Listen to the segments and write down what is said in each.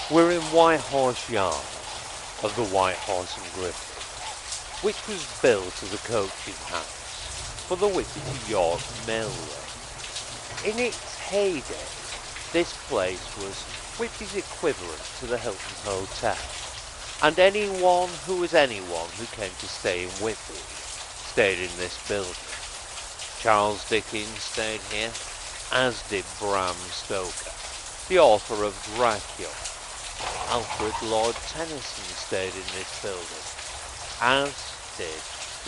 We're in White Horse Yard of the White Horse and Griffin, which was built as a coaching house for the Whitby to York Railway. In its heyday, this place was Whitby's equivalent to the Hilton Hotel, and anyone who came to stay in Whitby stayed in this building. Charles Dickens stayed here, as did Bram Stoker, the author of Dracula. Alfred Lord Tennyson stayed in this building, as did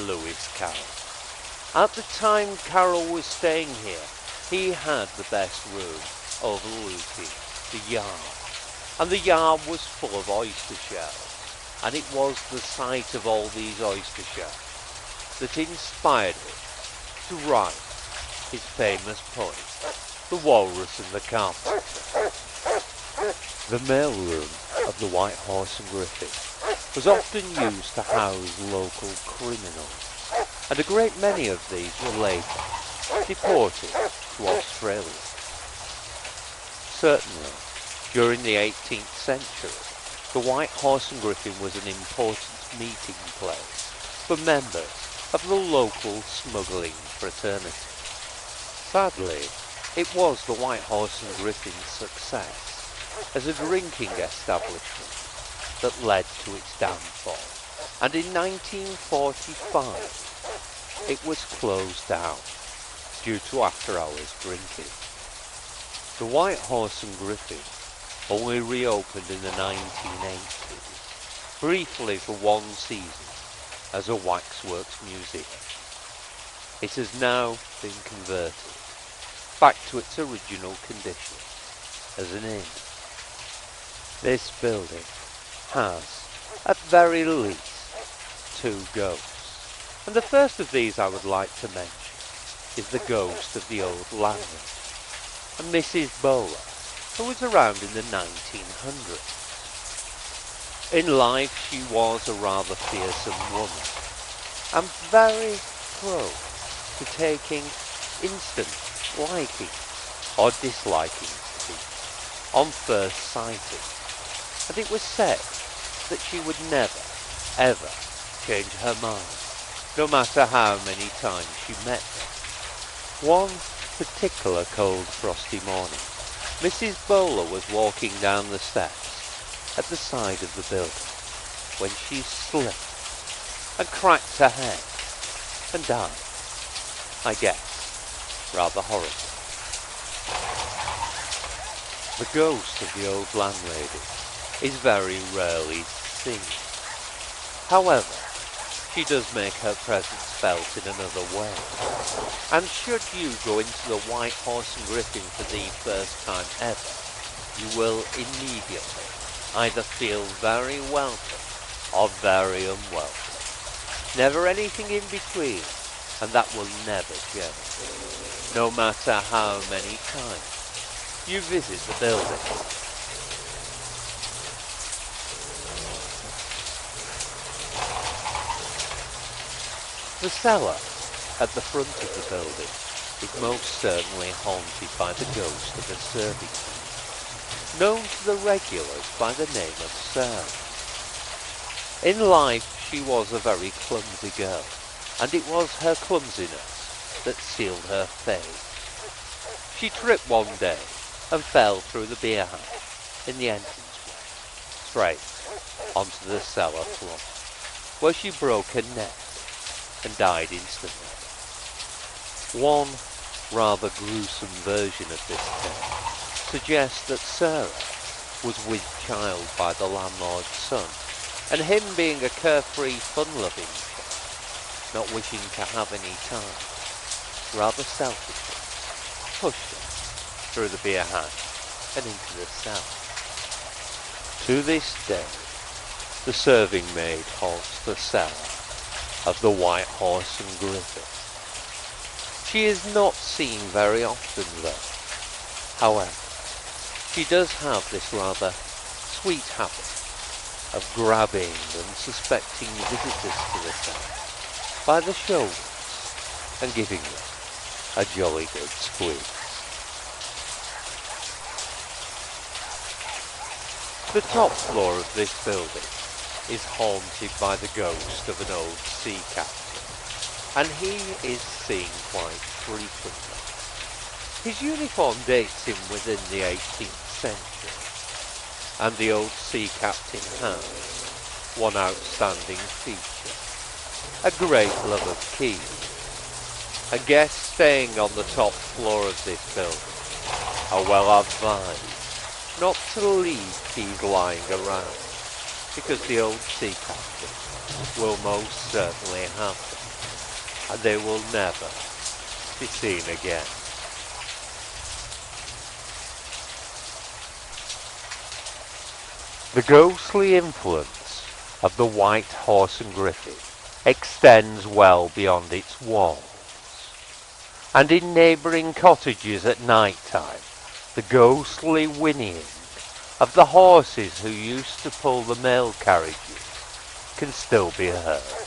Lewis Carroll. At the time Carroll was staying here, he had the best room overlooking the yard, and the yard was full of oyster shells, and it was the sight of all these oyster shells that inspired him to write his famous poem, The Walrus and the Carpenter. The mailroom of the White Horse and Griffin was often used to house local criminals, and a great many of these were later deported to Australia. Certainly, during the 18th century, the White Horse and Griffin was an important meeting place for members of the local smuggling fraternity. Sadly, it was the White Horse and Griffin's success as a drinking establishment that led to its downfall, and in 1945 it was closed down due to after-hours drinking. The White Horse and Griffin only reopened in the 1980s, briefly for one season as a waxworks museum. It has now been converted back to its original condition as an inn. This building has, at very least, 2 ghosts, and the first of these I would like to mention is the ghost of the old landlady, a Mrs. Bowler, who was around in the 1900s. In life she was a rather fearsome woman, and very prone to taking instant liking or disliking to people on first sighting, and it was said that she would never, ever change her mind, no matter how many times she met them. One particular cold frosty morning, Mrs. Bowler was walking down the steps at the side of the building when she slipped and cracked her head and died, I guess, rather horribly. The ghost of the old landlady is very rarely seen. However, she does make her presence felt in another way. And should you go into the White Horse and Griffin for the first time ever, you will immediately either feel very welcome or very unwelcome. Never anything in between, and that will never change, no matter how many times you visit the building. The cellar at the front of the building is most certainly haunted by the ghost of a serving maid, known to the regulars by the name of Sarah. In life she was a very clumsy girl, and it was her clumsiness that sealed her fate. She tripped one day and fell through the beer house in the entranceway, straight onto the cellar floor, where she broke her neck and died instantly. One rather gruesome version of this tale suggests that Sarah was with child by the landlord's son, and him being a carefree, fun-loving chap, not wishing to have any time, rather selfishly pushed her through the beer house and into the cellar. To this day, the serving maid haunts the cellar of the White Horse and Griffin. She is not seen very often though. However, she does have this rather sweet habit of grabbing and suspecting visitors to the cellar by the shoulders and giving them a jolly good squeeze. The top floor of this building is haunted by the ghost of an old sea captain, and he is seen quite frequently. His uniform dates him within the 18th century, and the old sea captain has one outstanding feature: a great love of keys. And guests staying on the top floor of this building are well advised not to leave keys lying around, because the old sea captain will most certainly have them, and they will never be seen again. The ghostly influence of the White Horse and Griffin extends well beyond its walls, and in neighbouring cottages at night time the ghostly whinnying of the horses who used to pull the mail carriages can still be heard.